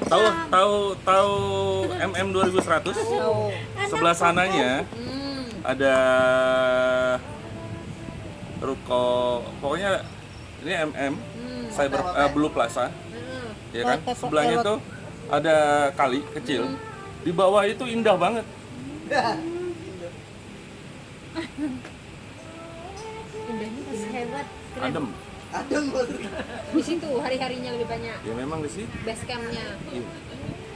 Tahu MM 2100? Sebelah sananya ada ruko, pokoknya ini MM Cyber Blue Plaza, ya kan? Sebelahnya itu ada kali kecil. Di bawah itu indah banget. Indahnya pas hebat. Adem. Di situ hari-harinya lebih banyak. Ya memang di situ. Base campnya. Iya.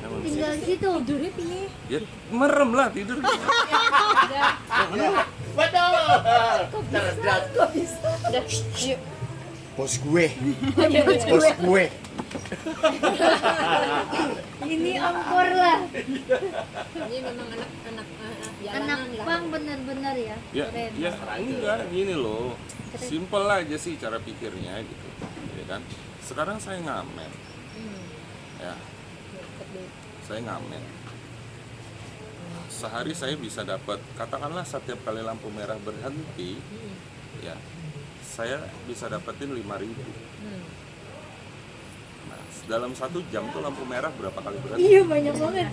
Memang di Tinggal di situ. Tidurnya piye? Ya merem lah tidur. Betul. Kok bisa? Udah, yuk. Bos gue. Iya. Bos gue. Ini angkor lah. Ini memang anak Anak jalanan lah. pang bener-bener ya. Ya, Keren. ya enggak gini loh. Simple aja sih cara pikirnya gitu. Ya kan? Sekarang saya ngamen. Ya, saya ngamen. Sehari saya bisa dapat, katakanlah setiap kali lampu merah berhenti, ya, saya bisa dapetin 5.000. Nah, dalam 1 jam tuh lampu merah berapa kali berhenti? Iya banyak banget.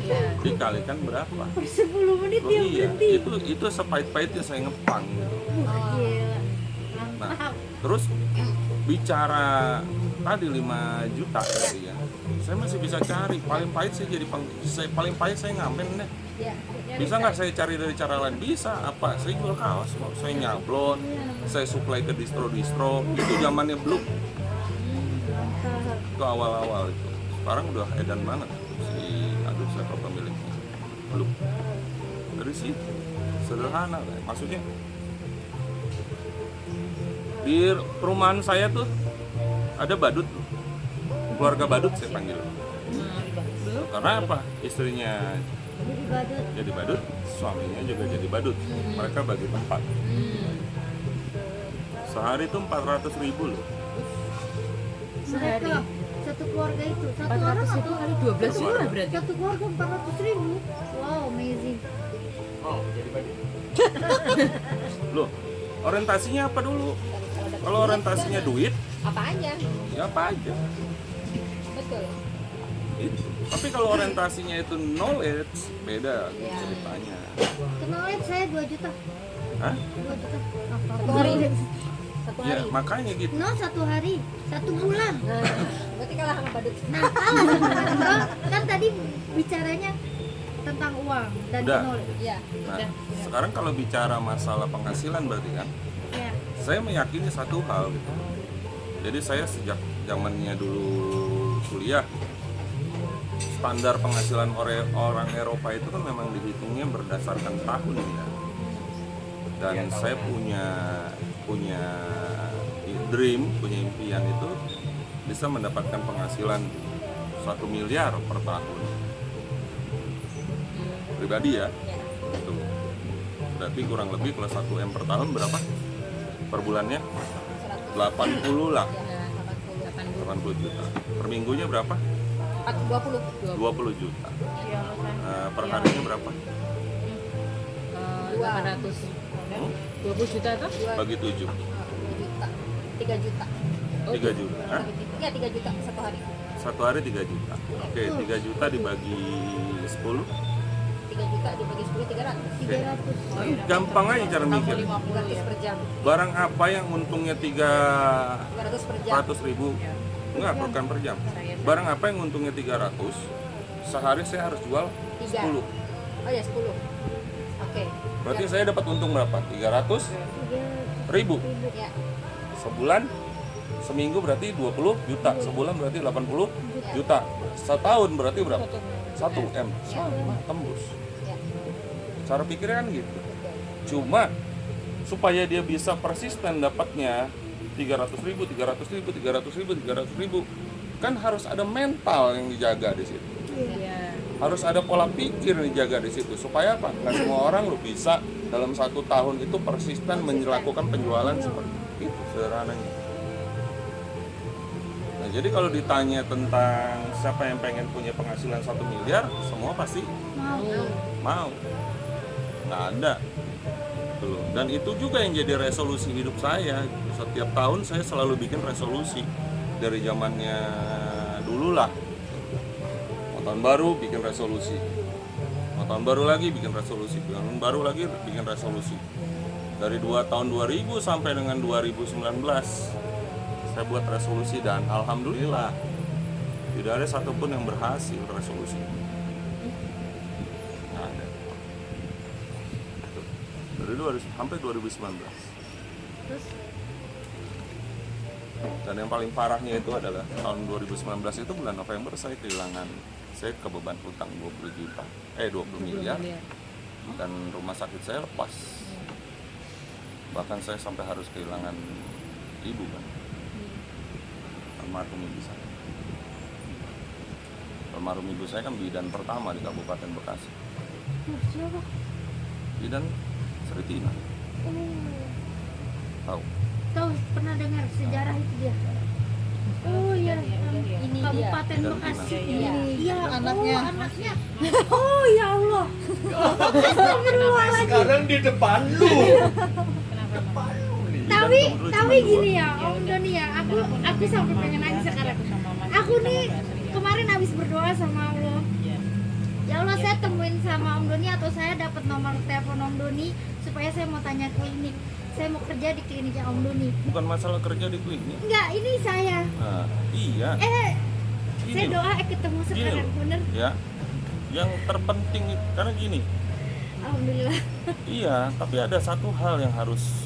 Iya. Dikalikan berapa? Per 10 menit Oh dia iya, berhenti. itu sepait-paitnya saya ngepang gitu. Gila. Nah, Mantap. terus bicara tadi 5 juta tadi ya, saya masih bisa cari. Paling pahit saya jadi paling pahit saya ngamen deh. Ya, Bisa nggak saya cari dari cara lain? Bisa. Apa? Saya jual kaos kok. Saya nyablon, saya supply ke distro-distro. Itu zamannya Blue. Itu awal-awal itu. Sekarang udah edan banget si aduh siapa pemiliknya. Blue. Dari situ sederhana kan. Maksudnya di perumahan saya tuh ada badut, keluarga badut saya panggil. Karena apa? Istrinya Jadi badut. jadi badut, suaminya juga jadi badut. Mereka bagi tempat. Sehari itu 400.000 loh. Sehari. Mereka satu keluarga itu satu orang 400 itu atau kali 12 juta berarti. satu keluarga 400.000. Wow, amazing. Oh, jadi bagi. Loh, orientasinya apa dulu? Kalau orientasinya duit, Apa aja? ya apa aja. Betul. Itu. Tapi kalau orientasinya itu knowledge, beda Ya. ceritanya. Kenalin saya 2 juta. Hah? 2 juta. Satu hari. Satu Ya, hari. makanya gitu. No, 1 hari, 1 bulan. Nah, berarti kalah sama badut. Nah, kalah sama Bang. Kan tadi bicaranya tentang uang dan Udah. knowledge. Iya. Nah, Udah. sekarang kalau bicara masalah penghasilan berarti kan, Ya. saya meyakini satu hal gitu. Jadi saya sejak zamannya dulu kuliah, standar penghasilan orang Eropa itu kan memang dihitungnya berdasarkan tahun ya. Dan saya punya dream, punya impian itu bisa mendapatkan penghasilan 1 miliar per tahun. Pribadi ya. Itu. Berarti kurang lebih kalau 1 M per tahun berapa? Per bulannya 80 lah. Ya, 80. 80 juta. Per minggunya berapa? 20. 20 juta. Per harinya berapa? 800. Hmm? 20 juta tuh? Bagi 7. 2 juta. 3 juta. 3 juta. Hah? Iya, 3 juta satu hari. Satu hari 3 juta. Oke, 3 juta dibagi 10. 3 juta dibagi 10, 300. 300. Gampang aja cara mikir. 300 per jam. Barang apa yang untungnya 300 per jam. 300.000? Enggak, bukan per jam. Barang apa yang untungnya 300, sehari saya harus jual 3. 10. Oh ya, 10. Oke. Berarti saya dapat untung berapa? 300.000. Ya. Sebulan, seminggu berarti 20 juta, sebulan berarti 80 juta, setahun berarti berapa? 1 M, sama tembus. Ya. Cara pikirnya kan gitu. Cuma supaya dia bisa persisten dapatnya 300.000, 300.000, 300.000, 300.000, kan harus ada mental yang dijaga di situ. Iya. Harus ada pola pikir yang dijaga di situ. Supaya apa? Nggak semua orang lu bisa dalam 1 tahun itu persisten melakukan penjualan seperti itu, sederhananya. Nah, jadi kalau ditanya tentang siapa yang pengen punya penghasilan 1 miliar, semua pasti mau. Nggak ada. Tuh. Dan itu juga yang jadi resolusi hidup saya. Setiap tahun saya selalu bikin resolusi. Dari zamannya dulu lah, tahun baru bikin resolusi, mau tahun baru lagi bikin resolusi, tahun baru lagi bikin resolusi. Dari tahun 2000 sampai dengan 2019 saya buat resolusi dan alhamdulillah tidak ada satupun yang berhasil resolusi. Nggak ada. Dari 2000 sampai 2019. Terus Dan yang paling parahnya itu adalah tahun 2019 itu bulan November saya kebeban hutang 20 miliar dan rumah sakit saya lepas. Bahkan saya sampai harus kehilangan ibu kan, almarhum ibu saya. Almarhum ibu saya kan bidan pertama di Kabupaten Bekasi. siapa? Bidan Sritina, tahu? Tahu, pernah dengar sejarah itu dia. Oh iya, Ini Kabupaten dia. Bekasi. Iya. Iya, Anaknya. Oh, anaknya. Oh ya Allah. Astagfirullahaladzim. Sekarang di depan lu. Tapi gini ya, Om Doni ya, aku sampai pengen nangis sekarang. Aku nih kemarin habis berdoa sama Allah. Ya Allah, saya temuin sama Om Doni atau saya dapat nomor telepon Om Doni supaya saya mau tanya klinik. Saya mau kerja di kliniknya Om Doni. Bukan masalah kerja di klinik. Enggak, ini saya. Nah, iya. Saya Gini. doa ketemu Gini sekarang, loh, bener. ya. Yang terpenting karena gini, Alhamdulillah. iya, tapi ada satu hal yang harus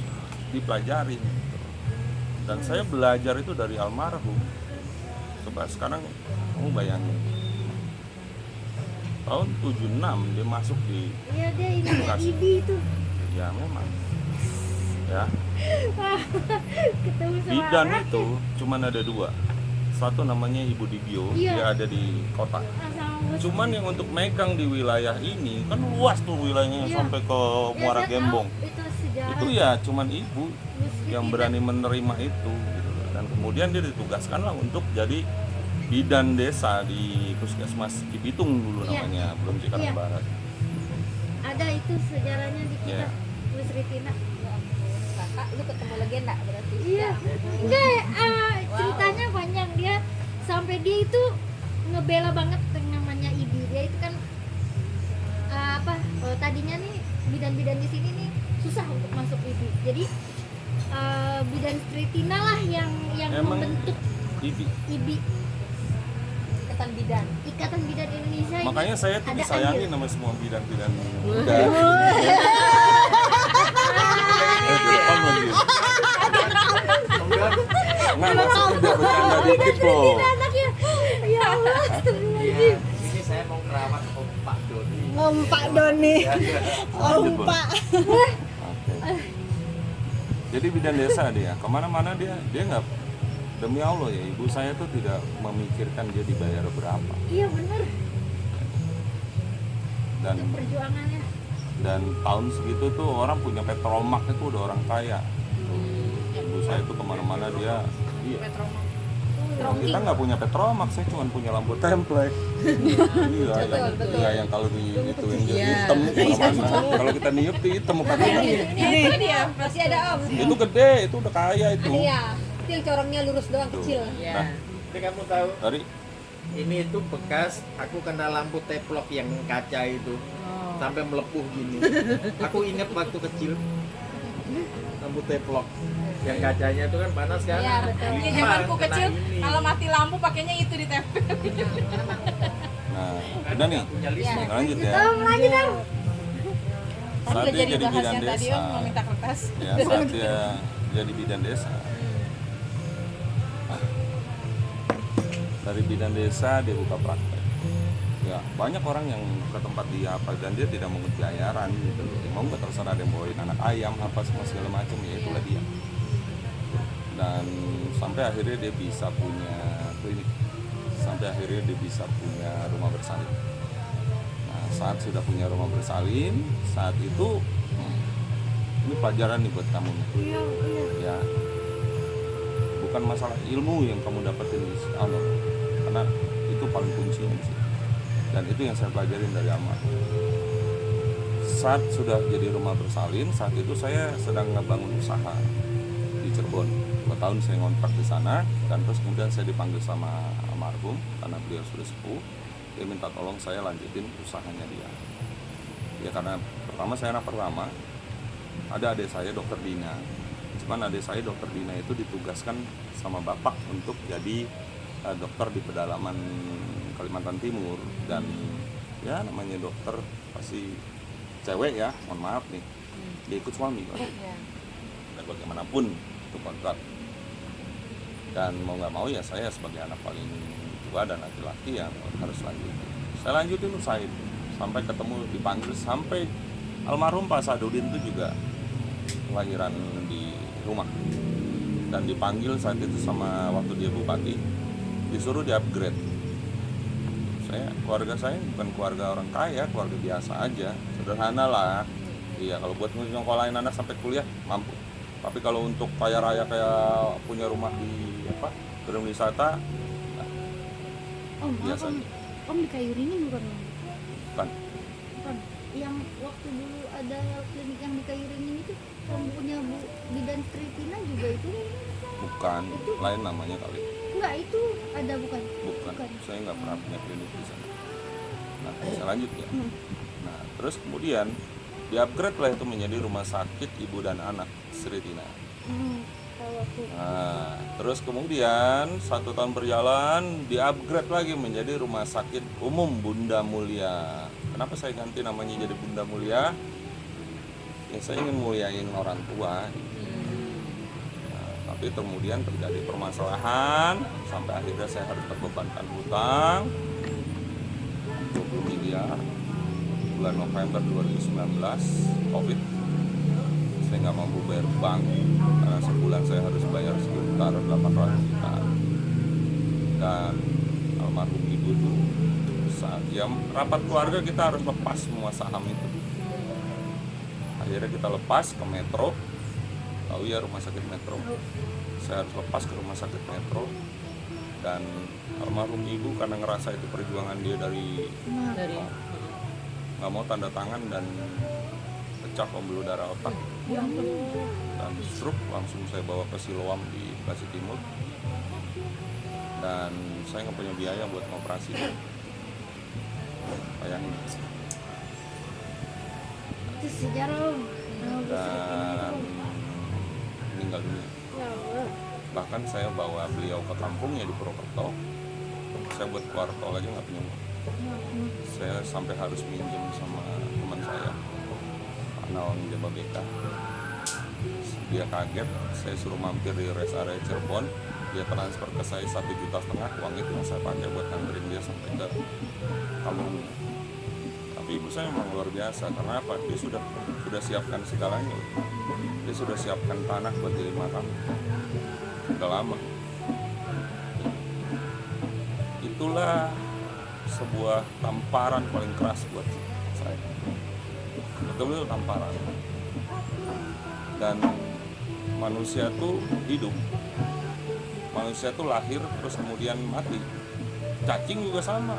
dipelajari. Dan saya belajar itu dari almarhum. Coba sekarang kamu bayangin. Tahun 76 dia masuk di, Iya, dia ini Bekasi. IBI itu. ya memang. Ya, Ketemu sama bidan orang. itu cuman ada dua. Satu namanya Ibu Dibio, Iya. dia ada di kota. Sama bos. Cuman yang untuk megang di wilayah ini kan luas tuh wilayahnya Iya. sampai ke Ya, Muara saya tahu, Gembong. itu sejarah. Itu ya cuman ibu Musrik yang itu. berani menerima itu gitu loh. Dan kemudian dia ditugaskan lah untuk jadi bidan desa di Puskesmas Cibitung dulu Iya. namanya, belum Cikarang Iya. Barat. Ada itu sejarahnya di kita. Iya. Bu Sritina. Kakak, lu ketemu legenda berarti. Iya. Enggak, ceritanya panjang. Dia sampai dia itu ngebela banget yang namanya IBI. Dia itu kan tadinya nih bidan-bidan di sini nih susah untuk masuk IBI. Jadi bidan Sritina lah yang Emang membentuk Ibi. IBI, Ikatan bidan. Ikatan Bidan Indonesia. ini. Makanya saya tuh Ada disayangi andil. sama semua bidan-bidan muda. Nggak, maksudnya biar bercanda dikit loh. Anaknya, ya Allah, Iya, astagfirullahaladzim. ini saya mau ngerawat Om Pak Doni. Om Pak Doni. Ya, ya. Om Pak. Oke. Jadi bidan desa dia, kemana-mana dia nggak, demi Allah ya, ibu saya tuh tidak memikirkan dia dibayar berapa. Iya bener, Dan itu perjuangannya. tahun segitu tuh orang punya petromak itu udah orang kaya. Ibu saya tuh kemana-mana dia, iya. Kalau kita nggak punya petromak, saya cuma punya lampu template. Iya, betul. ya, yang kalau dihituin jadi Iya. hitam kemana-mana. Kalau kita niup tuh hitam mukanya. Itu dia, masih ada om. Itu gede, itu udah kaya itu. Iya, itu yang corongnya lurus doang Tuh. kecil. Nah, Jadi kamu tahu dari ini itu bekas aku kena lampu teplok yang kaca itu sampai melepuh gini. Aku ingat waktu kecil lampu teplok yang kacanya itu kan panas kan. Iya, betul. Lima, Ya, zamanku kena kecil ini. kalau mati lampu pakainya itu ditempel. nah, udah nih, Punya listrik. lanjut ya. Lanjut Om. Kan Saat udah dia jadi jadi bahas bidan yang tadi desa, om mau minta kertas. ya saat dia jadi bidan desa, dari bidan desa dia buka praktek. Ya banyak orang yang ke tempat dia apa dan dia tidak mengut bayaran gitu loh. Mau nggak terserah dia bawain anak ayam apa semua segala macam ya itulah dia. Dan sampai akhirnya dia bisa punya klinik, sampai akhirnya dia bisa punya rumah bersalin. Nah saat sudah punya rumah bersalin, saat itu ini pelajaran nih buat kamu nih. Iya, iya. Ya bukan masalah ilmu yang kamu dapetin di Allah, karena itu paling kuncinya di situ. Dan itu yang saya pelajarin dari almarhum. Saat sudah jadi rumah bersalin, saat itu saya sedang ngebangun usaha di Cirebon. 2 tahun saya ngontrak di sana, dan terus kemudian saya dipanggil sama almarhum karena beliau sudah sepuh. dia minta tolong saya lanjutin usahanya dia. Ya karena pertama saya anak pertama, ada adik saya dokter Dina. Cuman adik saya dokter Dina itu ditugaskan sama bapak untuk jadi dokter di pedalaman Kalimantan Timur, dan ya namanya dokter pasti cewek ya, mohon maaf nih, dia ikut suami kan. Dan bagaimanapun itu kontrak, dan mau nggak mau ya saya sebagai anak paling tua dan laki-laki yang harus lanjutin. Saya lanjutin usaha itu sampai ketemu, dipanggil, sampai almarhum Pak Sadudin itu juga kelahiran di rumah, dan dipanggil saat itu sama waktu dia bupati, disuruh di upgrade. Keluarga saya bukan keluarga orang kaya, keluarga biasa aja, sederhana lah. Iya, kalau buat nyokolain anak sampai kuliah mampu. Tapi kalau untuk kaya raya kayak punya rumah di gedung wisata, biasa aja. Om di kayu ini bukan? Bukan. Bukan. Yang waktu dulu ada klinik yang di kayu ini itu, om punya Bu Bidan Tritina juga itu? Bukan, lain namanya kali. Enggak, itu ada bukan? Bukan. Saya nggak pernah punya klinik di sana. Nah, saya lanjut ya. Nah, terus kemudian di-upgrade lah itu menjadi rumah sakit ibu dan anak Sritina. Kalau aku. Nah, terus kemudian 1 tahun berjalan di-upgrade lagi menjadi rumah sakit umum Bunda Mulia. Kenapa saya ganti namanya jadi Bunda Mulia? Ya saya ingin muliain orang tua. Tapi kemudian terjadi permasalahan sampai akhirnya saya harus terbebankan hutang 20 miliar bulan November 2019, Covid. Saya nggak mampu bayar bank karena sebulan saya harus bayar sekitar 800 juta. Dan almarhum ibu tuh saat jam rapat keluarga kita harus lepas semua saham itu. Akhirnya kita lepas ke Metro. Tahu ya rumah sakit Metro. Saya harus lepas ke rumah sakit Metro, dan almarhum ibu karena ngerasa itu perjuangan dia dari nggak mau tanda tangan dan pecah pembuluh darah otak dan stroke, langsung saya bawa ke Siloam di Bekasi Timur, dan saya nggak punya biaya buat ngoperasi. Bayangin. Itu sejarah om. Dan meninggal dunia. Bahkan saya bawa beliau ke kampungnya di Purwokerto. Saya buat keluar tol aja nggak punya uang. Saya sampai harus minjem sama teman saya, Pak Nawang Jababeka. Dia kaget, saya suruh mampir di rest area Cirebon. Dia transfer ke saya 1,5 juta, uang itu yang saya pakai buat nganterin dia sampai ke kampungnya. Tapi ibu saya memang luar biasa, karena apa? Dia sudah siapkan segalanya. Dia sudah siapkan tanah buat jadi makam. Udah lama. Itulah sebuah tamparan paling keras buat saya. Betul-betul tamparan. Dan manusia tuh hidup. Manusia tuh lahir terus kemudian mati. Cacing juga sama.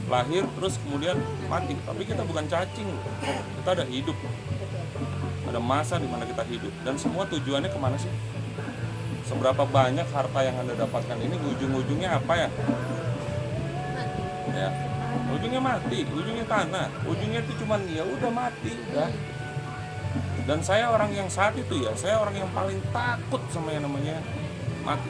Lahir terus kemudian mati. Tapi kita bukan cacing. Kita ada hidup. Ada masa di mana kita hidup. Dan semua tujuannya kemana sih? Seberapa banyak harta yang Anda dapatkan ini ujung-ujungnya apa ya? Ya, ujungnya mati, ujungnya tanah, ujungnya itu cuman ya udah mati, udah. Dan saya orang yang saat itu ya, saya orang yang paling takut sama yang namanya mati.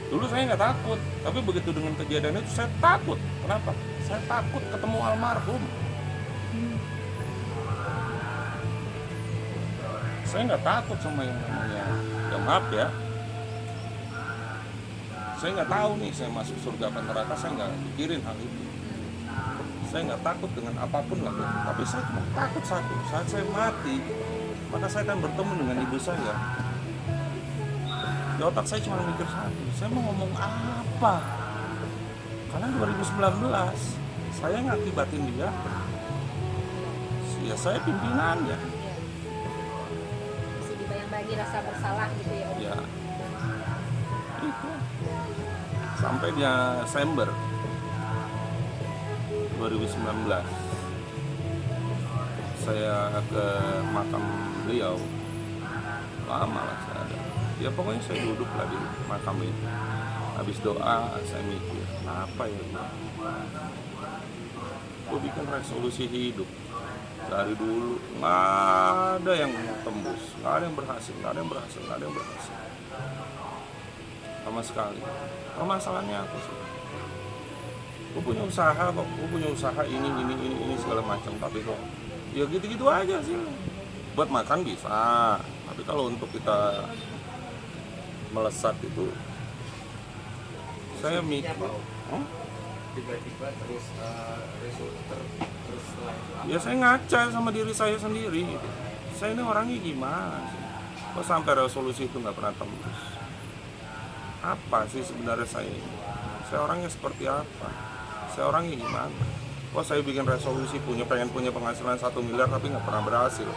Dulu saya nggak takut, tapi begitu dengan kejadian itu saya takut. Kenapa? Saya takut ketemu almarhum. Saya nggak takut sama yang namanya, ya maaf ya, saya nggak tahu nih saya masuk surga apa neraka, saya nggak pikirin hal itu. Saya nggak takut dengan apapun lah, tapi saya cuma takut satu, saat saya mati maka saya akan bertemu dengan ibu saya. Di otak saya cuma mikir satu, saya mau ngomong apa, karena 2019 saya ngakibatin dia, ya saya pimpinannya. Bayang-bayangin rasa bersalah gitu ya om. Ya, itu sampai dia Desember 2019 saya ke makam beliau. Lama lah saya ada. Ya pokoknya saya duduk lah di makam itu. Habis doa saya mikir, apa ya gue bikin resolusi hidup dari dulu, nggak ada yang tembus, nggak ada yang berhasil sama sekali. Permasalahannya apa sih? Gue punya usaha ini segala macam, tapi kok ya gitu-gitu aja sih. Buat makan bisa, tapi kalau untuk kita melesat itu saya mikir, tiba-tiba terus ya saya ngaca sama diri saya sendiri gitu. Saya ini orangnya gimana sih? Kok sampai resolusi itu nggak pernah tembus? Apa sih sebenarnya saya ini? Saya orangnya seperti apa? Saya orangnya gimana? Kok saya bikin resolusi pengen punya penghasilan 1 miliar tapi nggak pernah berhasil?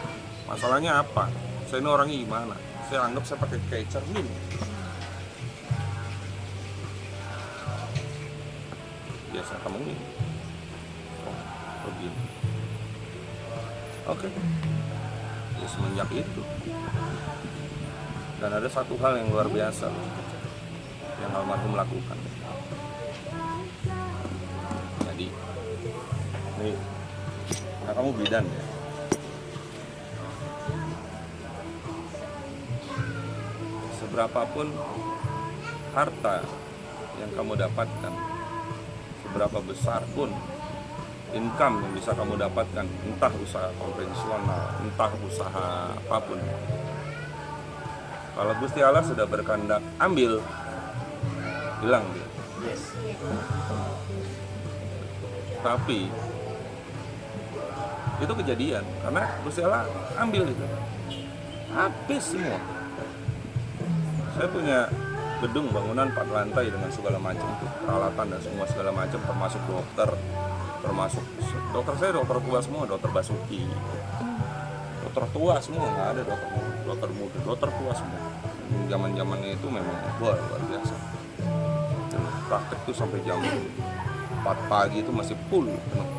Masalahnya apa? Saya ini orangnya gimana? Saya anggap saya pakai kayak cermin. Biasa kamu ini. Oh, begini. Oke. Ya semenjak itu. Dan ada satu hal yang luar biasa yang almarhum lakukan. Jadi, nih, nah kamu bidan ya. Seberapapun harta yang kamu dapatkan, seberapa besar pun income yang bisa kamu dapatkan, entah usaha konvensional, entah usaha apapun, kalau Gusti Allah sudah berkehendak ambil, hilang dia. yes. Tapi itu kejadian karena Gusti Allah ambil itu, habis semua. Saya punya gedung bangunan 4 lantai dengan segala macam tuh, peralatan dan semua segala macam, termasuk dokter saya dokter tua semua, dokter Basuki, dokter tua semua, nggak ada dokter muda, dokter tua semua. Zaman-zamannya itu memang luar biasa. Dan praktek tuh sampai jam 4 pagi itu masih full penuh.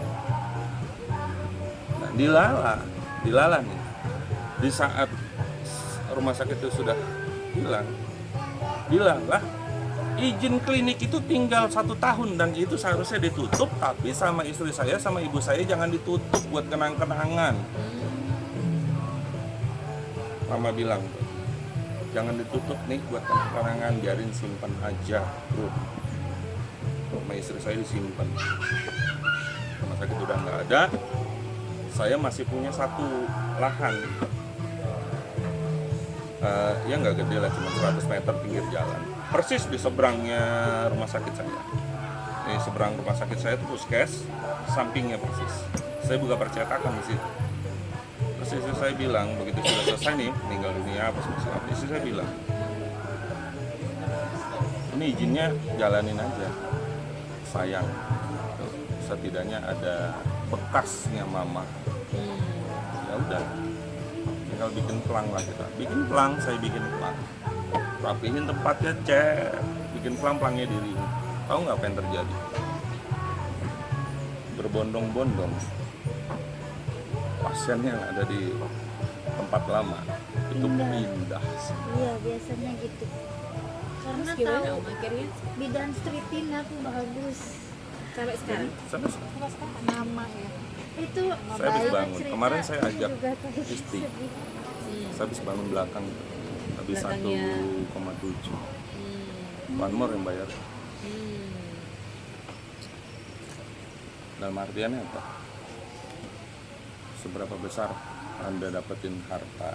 Nah, dilala nih. Di saat rumah sakit itu sudah hilang lah, izin klinik itu tinggal 1 tahun dan itu seharusnya ditutup, tapi sama istri saya sama ibu saya jangan ditutup buat kenang-kenangan. Mama bilang, jangan ditutup nih buat kenang-kenangan, biarin simpan aja bro. Sama istri saya disimpan. Rumah sakit udah nggak ada, saya masih punya 1 lahan. Ya nggak gede lah, cuma 100 meter pinggir jalan, persis di seberangnya rumah sakit saya. Di seberang rumah sakit saya itu puskes, sampingnya persis. Saya buka percetakan di situ. Terus istri saya bilang, begitu sudah selesai nih meninggal dunia apa semua, istri saya bilang, ini izinnya jalanin aja, sayang, setidaknya ada bekasnya mama. Ya udah, tinggal bikin pelang lah kita. Bikin pelang, saya bikin pelang. Rapihin tempatnya, bikin pelangnya diri. Tahu nggak apa yang terjadi? Berbondong-bondong pasien yang ada di tempat lama itu pindah. Iya, biasanya gitu. Karena Terus gimana tahu Om akhirnya bidan Stritina tuh bagus. sampai sekarang? Sampai Nama ya. Itu saya habis bangun. cerita Kemarin saya ajak juga kayak istri. sedih. Saya habis bangun belakang, habis Belakangnya. 1,7. One more yang bayar. Dalam artiannya apa? Seberapa besar Anda dapetin harta,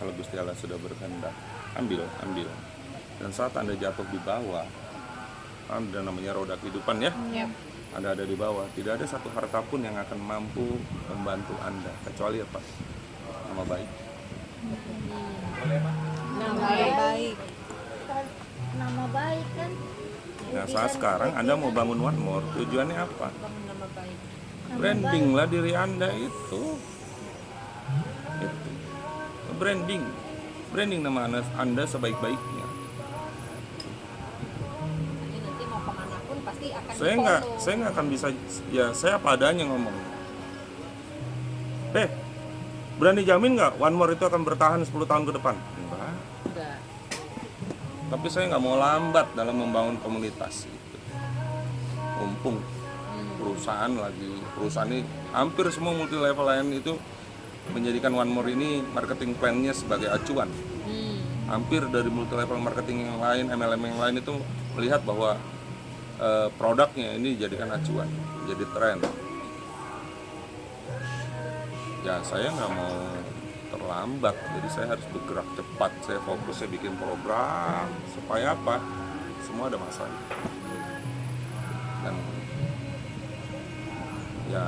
kalau Gusti Allah sudah berkehendak, ambil. Dan saat Anda jatuh di bawah, ada namanya roda kehidupan ya. Yap. Anda ada di bawah, tidak ada satu harta pun yang akan mampu membantu Anda, kecuali apa? Nama baik. Nama baik. Nama baik kan. Nah saat sekarang Anda mau bangun One More, tujuannya apa? Bangun nama baik. Branding lah diri Anda itu. Branding nama Anda sebaik-baiknya. Jadi nanti mau kemana pun pasti akan Saya nggak akan bisa, ya saya apa adanya ngomong. Berani jamin nggak One More itu akan bertahan 10 tahun ke depan? Enggak. Tapi saya nggak mau lambat dalam membangun komunitas itu. Mumpung perusahaan ini hampir semua multi level lain itu menjadikan One More ini marketing plan-nya sebagai acuan. Hampir dari multi level marketing yang lain, MLM yang lain itu melihat bahwa produknya ini dijadikan acuan, jadi tren. Ya saya nggak mau terlambat, jadi saya harus bergerak cepat. Saya fokusnya bikin program supaya apa? Semua ada masalah. Dan ya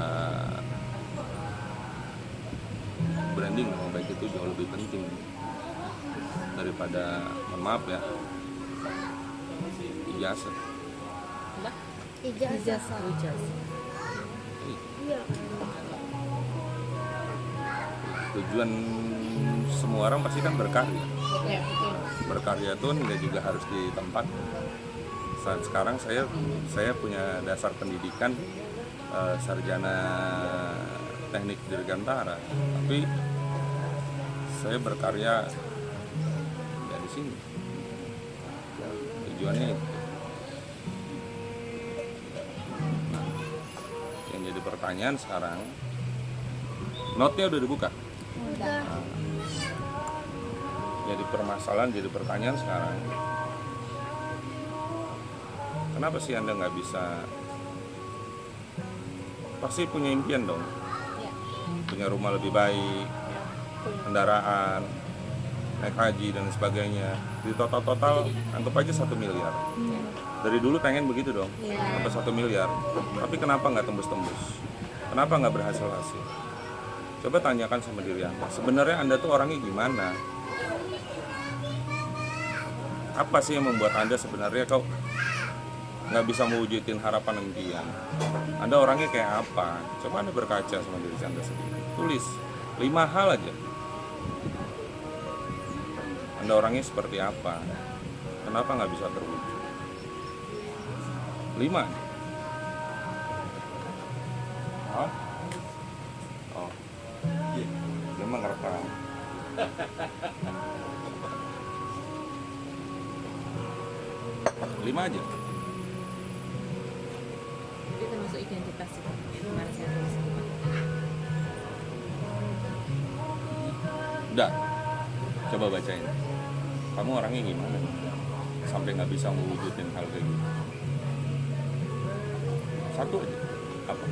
branding nama baik itu jauh lebih penting daripada, mohon maaf ya, ijazah. Ijazah. Iya. Tujuan semua orang pasti kan berkarya. Ya, betul. Berkarya itu nggak juga harus di tempat. Saat sekarang saya punya dasar pendidikan sarjana teknik dirgantara, tapi saya berkarya ya di sini. Tujuannya itu. Nah, yang jadi pertanyaan sekarang, notnya udah dibuka. Udah. Jadi permasalahan, jadi pertanyaan sekarang, kenapa sih Anda nggak bisa, pasti punya impian dong, Ya. punya rumah lebih baik, kendaraan, naik haji dan sebagainya, di total anggap aja 1 miliar. Dari dulu pengen begitu dong, sampai 1 miliar, tapi kenapa nggak tembus-tembus, kenapa nggak berhasil-hasil? Coba tanyakan sama diri Anda, sebenarnya Anda tuh orangnya gimana? Apa sih yang membuat Anda sebenarnya kok nggak bisa mewujudin harapan impian? Anda orangnya kayak apa? Coba Anda berkaca sama diri Anda sendiri. Tulis 5 hal aja. Anda orangnya seperti apa? Kenapa nggak bisa terwujud? 5 aja. Oh, dia mah ngerekam. Lima aja. Itu termasuk identitas itu. Kemarin saya tulis itu. Udah, coba bacain. Kamu orangnya gimana? Sampai nggak bisa mewujudin hal kayak gitu. 1 aja. Apa?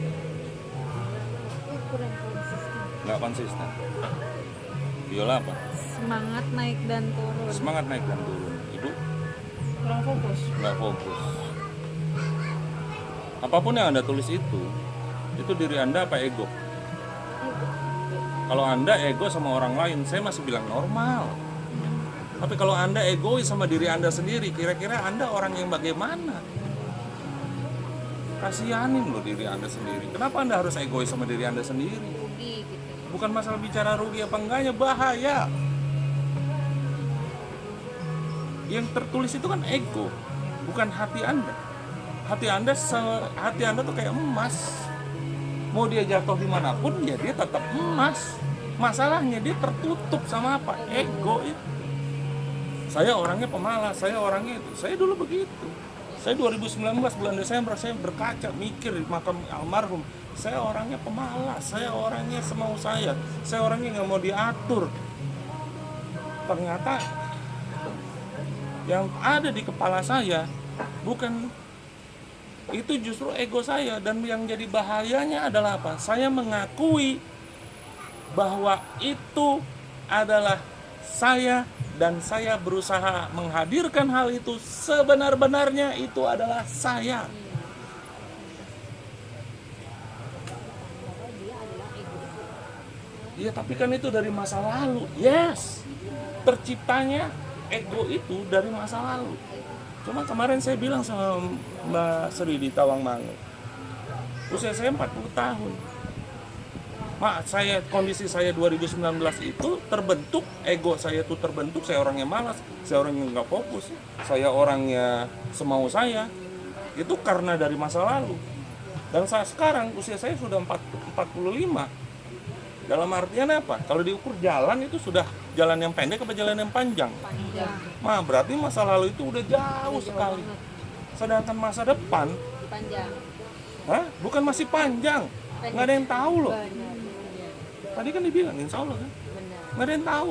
Kurang konsisten. Nggak konsisten. Viola apa? Semangat naik dan turun. Semangat naik dan turun. Ibu? Kurang fokus. Nggak fokus. Apapun yang Anda tulis itu diri Anda apa ego? Kalau Anda ego sama orang lain, saya masih bilang normal. Tapi kalau Anda egois sama diri Anda sendiri, kira-kira Anda orang yang bagaimana? Kasihanin loh diri Anda sendiri. Kenapa Anda harus egois sama diri Anda sendiri? Rugi gitu. Bukan masalah bicara rugi apa enggaknya, bahaya. Yang tertulis itu kan ego, bukan hati Anda. Hati Anda tuh kayak emas. Mau dia jatuh dimanapun, ya dia tetap emas. Masalahnya dia tertutup sama apa? Ego itu. Saya orangnya pemalas, saya dulu begitu. Saya 2019 bulan Desember saya berkaca, mikir di makam almarhum. Saya orangnya pemalas, saya orangnya semau saya orangnya nggak mau diatur. Ternyata yang ada di kepala saya bukan itu, justru ego saya. Dan yang jadi bahayanya adalah apa? Saya mengakui bahwa itu adalah saya, dan saya berusaha menghadirkan hal itu sebenar-benarnya itu adalah saya. Ya tapi kan itu dari masa lalu. Yes, terciptanya ego itu dari masa lalu. Cuma kemarin saya bilang sama Mbak Sri di Tawangmangu, usia saya 40 tahun. Kondisi saya 2019 itu terbentuk, ego saya itu terbentuk, saya orangnya malas, saya orangnya nggak fokus, saya orangnya semau saya. Itu karena dari masa lalu. Dan saat sekarang usia saya sudah 45. Dalam artian apa? Kalau diukur jalan itu sudah jalan yang pendek apa jalan yang panjang? Panjang. Nah, berarti masa lalu itu udah jauh sekali. banget. Sedangkan masa depan, Panjang. bukan masih panjang. Nggak ada yang tahu loh. Benar. Iya. Tadi kan dibilang, insya Allah kan. Benar. Nggak ada yang tahu.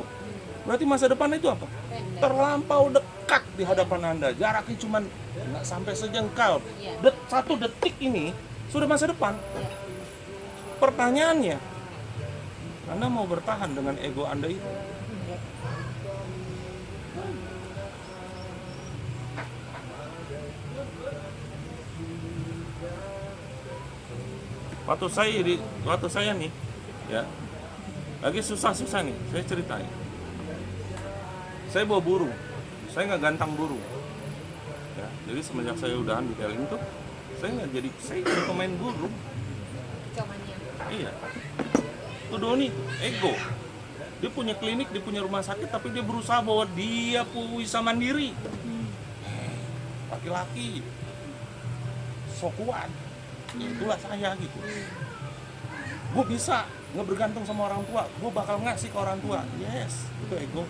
Berarti masa depan itu apa? Pendek. Terlampau dekat di hadapan Anda. Jaraknya cuma nggak sampai sejengkal. Iya. 1 detik ini sudah masa depan. Iya. Pertanyaannya, Anda mau bertahan dengan ego Anda itu? Waktu saya nih, ya, lagi susah-susah nih, saya ceritain. Saya bawa burung, saya nggak gantang burung. Ya, jadi semenjak saya udahan di Telin tuh, saya jadi pemain burung. Comannya. Iya. Tuh Doni, ego. Dia punya klinik, dia punya rumah sakit, tapi dia berusaha bahwa dia bisa mandiri. Laki-laki, so kuat. Ya, itulah saya gitu. Gue bisa nggak bergantung sama orang tua, gue bakal ngasih ke orang tua. Yes, itu ego.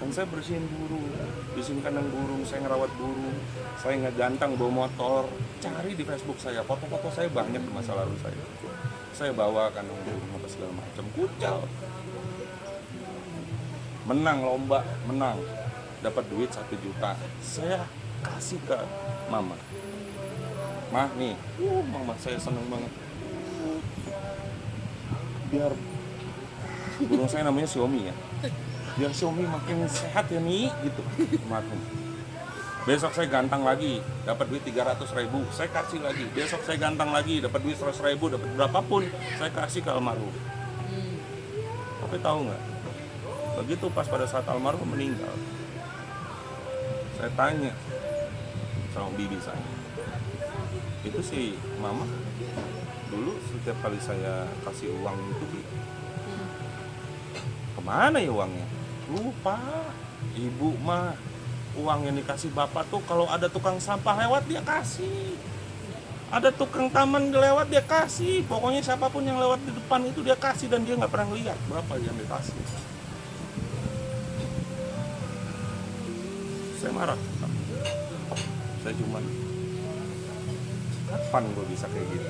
Dan saya bersihin burung, bersihin kandang burung, saya ngerawat burung, saya ngegantang bawa motor. Cari di Facebook saya, foto-foto saya banyak di masa lalu saya. Saya bawa kandang burung apa segala macam, kucal. Menang lomba, menang, dapat duit 1 juta. Saya kasih ke mama. Mah nih, mama saya seneng banget. Biar burung saya namanya Xiaomi ya. Biar Xiaomi makin sehat ya nih gitu. Maklum. Besok saya gantang lagi, dapat duit 300.000, saya kasih lagi. Besok saya gantang lagi, dapat duit 100.000, dapat berapapun, saya kasih ke almarhum. Tapi tahu nggak? Begitu pas pada saat almarhum meninggal, saya tanya sama bibi saya, itu si mama dulu setiap kali saya kasih uang itu, Bi, kemana ya uangnya? Lupa. Ibu mah uang yang dikasih bapak tuh kalau ada tukang sampah lewat dia kasih, ada tukang taman lewat dia kasih, pokoknya siapapun yang lewat di depan itu dia kasih, dan dia nggak pernah lihat berapa yang dikasih. Saya marah, saya cuman kapan gue bisa kayak gitu,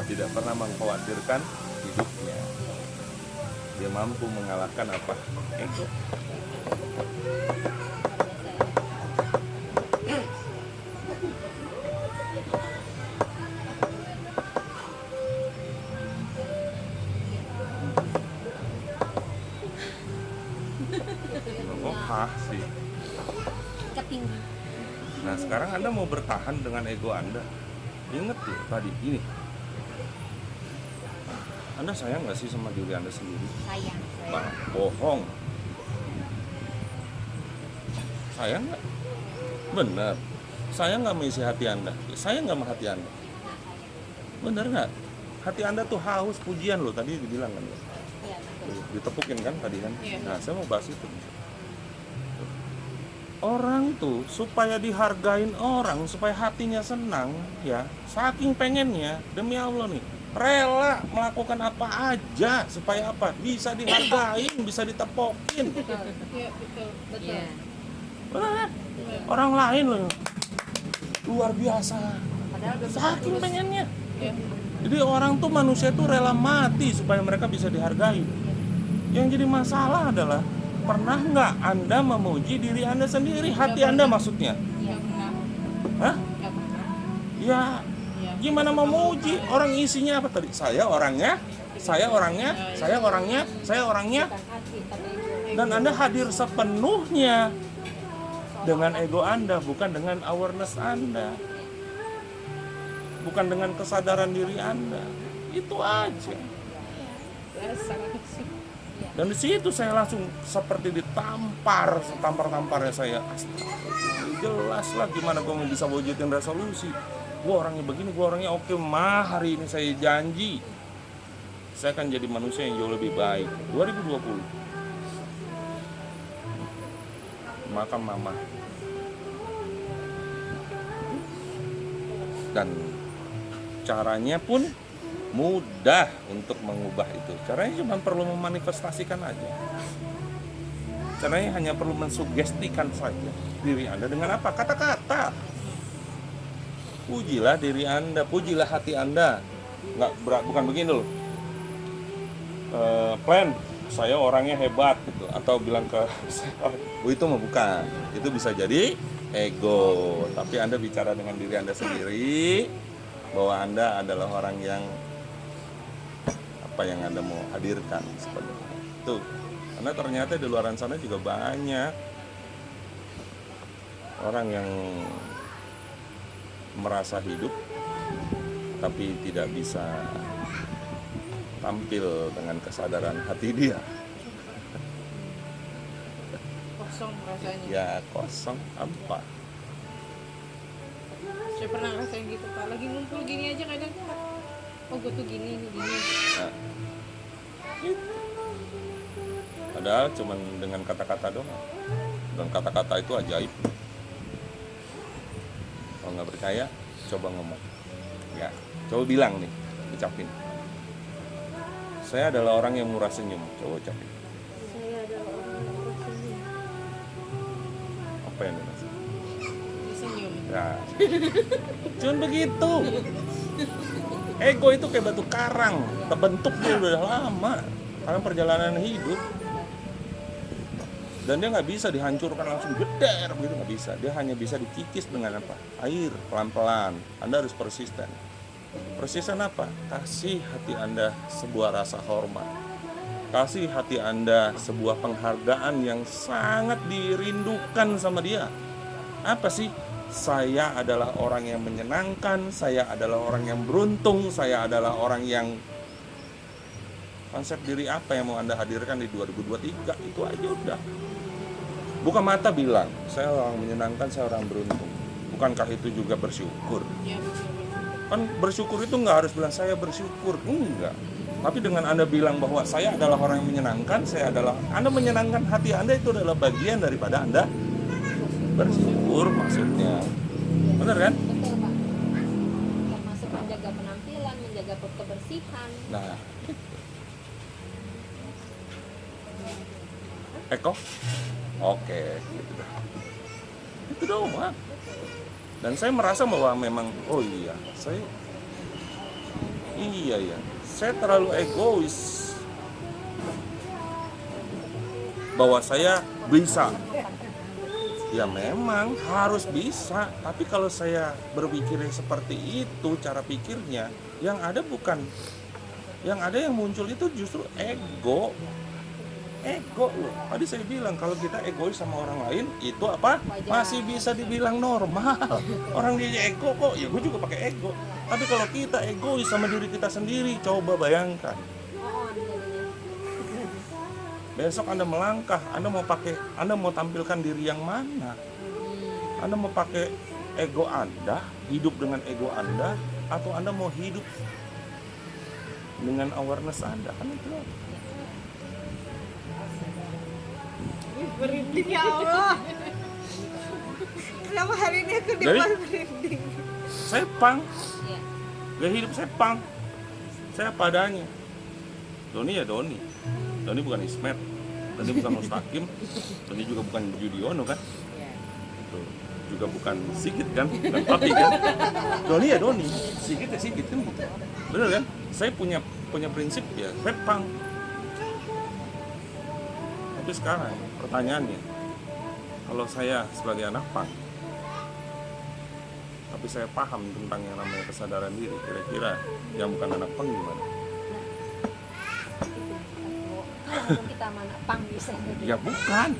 tidak pernah mengkhawatirkan hidupnya. Dia mampu mengalahkan apa? Ego. Oh, sih. Ketinggi. Nah, sekarang Anda mau bertahan dengan ego Anda. Ingat loh tadi ini. Anda sayang nggak sih sama diri Anda sendiri? Sayang. Bah, bohong. Sayang nggak? Bener. Sayang nggak mengisi hati Anda? Sayang nggak sama hati Anda? Bener nggak? Hati Anda tuh haus pujian loh, tadi dibilang kan. Iya, betul. Ditepukin kan tadi kan? Nah, saya mau bahas itu. Orang tuh supaya dihargain orang, supaya hatinya senang, ya, saking pengennya, demi Allah nih, rela melakukan apa aja supaya apa? Bisa dihargain, bisa ditepokin. Iya. Benar. Orang lain loh luar biasa, Padahal belum saking pengennya. Jadi orang tuh, manusia tuh rela mati supaya mereka bisa dihargai. Yang jadi masalah adalah, pernah nggak Anda memuji diri Anda sendiri, hati Anda maksudnya? Hah? Ya, gimana memuji? Orang isinya apa tadi? Saya orangnya, saya orangnya, saya orangnya, saya orangnya. hati, tapi ego. Dan Anda hadir sepenuhnya dengan ego Anda, bukan dengan awareness Anda, bukan dengan kesadaran diri Anda. Itu aja. Dan di situ saya langsung seperti ditampar, setampar-tamparnya saya. Astagfirullah, jelas lah gimana gue mau bisa wujudin resolusi. Gue orangnya begini, gue orangnya oke. Hari ini saya janji saya akan jadi manusia yang jauh lebih baik. 2020 makam mama. Dan caranya pun mudah untuk mengubah itu. Caranya cuma perlu memanifestasikan aja. Caranya hanya perlu mensugestikan saja diri Anda dengan apa? Kata-kata. Pujilah diri Anda, pujilah hati Anda. Nggak berat, bukan begini loh. Plan, saya orangnya hebat gitu. Atau bilang ke itu mah bukan. Itu bisa jadi ego. Tapi Anda bicara dengan diri Anda sendiri bahwa Anda adalah orang yang apa yang Anda mau hadirkan seperti itu. Karena ternyata di luar sana juga banyak orang yang merasa hidup tapi tidak bisa tampil dengan kesadaran hati dia. Kosong rasanya. Ya kosong apa? Saya pernah ngerasain gitu Pak. Lagi ngumpul gini aja kadang oh gue tuh gini. Nah, gitu. Padahal cuman dengan kata-kata doang. Dan kata-kata itu ajaib. Kalau nggak percaya, coba ngomong. Ya, coba bilang nih, ucapin. Saya adalah orang yang murah senyum. Coba ucapin. Saya adalah orang yang bersenyum. Apa yang dirasain? Senyum. Nah, cuman begitu. Ego itu kayak batu karang, terbentuk tuh udah lama karena perjalanan hidup. Dan dia nggak bisa dihancurkan langsung geder gitu, nggak bisa. Dia hanya bisa dikikis dengan apa? Air, pelan-pelan. Anda harus persisten. Persisten apa? Kasih hati Anda sebuah rasa hormat. Kasih hati Anda sebuah penghargaan yang sangat dirindukan sama dia. Apa sih? Saya adalah orang yang menyenangkan, saya adalah orang yang beruntung, saya adalah orang yang... Konsep diri apa yang mau Anda hadirkan di 2023? Itu aja udah. Buka mata bilang, saya orang menyenangkan, saya orang beruntung. Bukankah itu juga bersyukur? Ya betul. Kan bersyukur itu nggak harus bilang saya bersyukur, enggak. Tapi dengan Anda bilang bahwa saya adalah orang yang menyenangkan, Anda menyenangkan hati Anda, itu adalah bagian daripada Anda bersyukur maksudnya. Benar kan? Betul Pak. Termasuk menjaga penampilan, menjaga kebersihan. Nah, Eko? Oke, gitu dah. Itu doang. Dan saya merasa bahwa memang, oh iya, saya terlalu egois. Bahwa saya bisa. Ya memang harus bisa, tapi kalau saya berpikirnya seperti itu, cara pikirnya, yang ada yang muncul itu justru ego loh. Tadi saya bilang kalau kita egois sama orang lain itu apa? Masih bisa dibilang normal. Orang dia ego kok, ya gue juga pakai ego. Tapi kalau kita egois sama diri kita sendiri, coba bayangkan. Besok Anda melangkah, Anda mau tampilkan diri yang mana? Anda mau pakai ego Anda, hidup dengan ego Anda, atau Anda mau hidup dengan awareness Anda? Kan itu. Merinding ya Allah. Kenapa hari ini aku Jadi, merinding? saya pang. Gaya hidup saya pang. Saya padanya. Doni ya Doni. Doni bukan Ismet. Doni bukan Mustaqim. Doni juga bukan Judiono kan? Tuh. Juga bukan Sigit kan? Bukan Papi kan? Doni ya Doni. Sigit ya Sigit kan gitu. Bener kan? Saya punya prinsip ya, saya pang. Tapi sekarang pertanyaannya, kalau saya sebagai anak pang, tapi saya paham tentang yang namanya kesadaran diri, kira-kira yang bukan anak pang gimana? Kalau kita mana pang bisa. Ya bukan.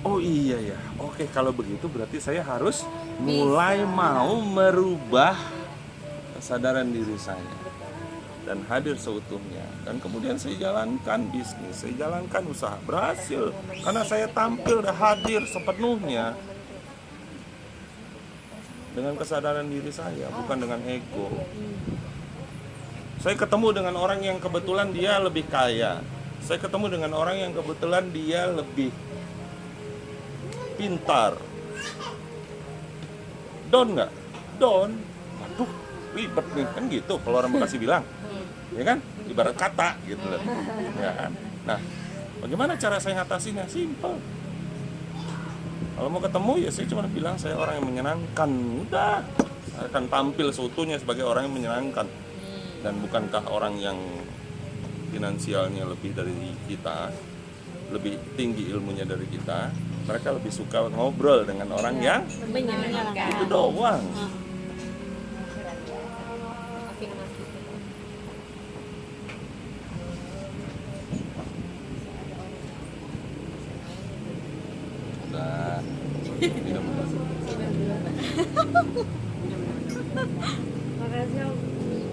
Oh iya ya. Oke, kalau begitu berarti saya harus mulai mau merubah kesadaran diri saya dan hadir seutuhnya. Dan kemudian saya jalankan bisnis, saya jalankan usaha, berhasil karena saya tampil dan hadir sepenuhnya dengan kesadaran diri saya, bukan dengan ego. Saya ketemu dengan orang yang kebetulan dia lebih kaya. Saya ketemu dengan orang yang kebetulan dia lebih pintar. Down nggak? Down. Waduh, ribet nih kan gitu kalau orang Bekasi bilang, ya kan, ibarat kata gitu loh, ya kan. Nah, bagaimana cara saya ngatasinnya? Simple. Kalau mau ketemu ya saya cuma bilang saya orang yang menyenangkan, udah. Saya akan tampil seutuhnya sebagai orang yang menyenangkan, dan bukankah orang yang finansialnya lebih dari kita, lebih tinggi ilmunya dari kita, mereka lebih suka ngobrol dengan orang yang Menyenangkan. itu doang. Afirmasi. Udah, minum dulu. Makasih Om.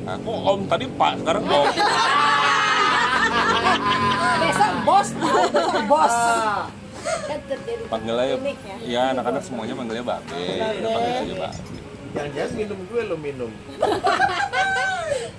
Aku om tadi pak, sekarang om. Besok bos, besok bos. Kan terjadi Panggil aja, unik ya. ya anak-anak semuanya manggilnya Babe, udah panggil aja Babe. Jangan-jangan minum gue lo minum.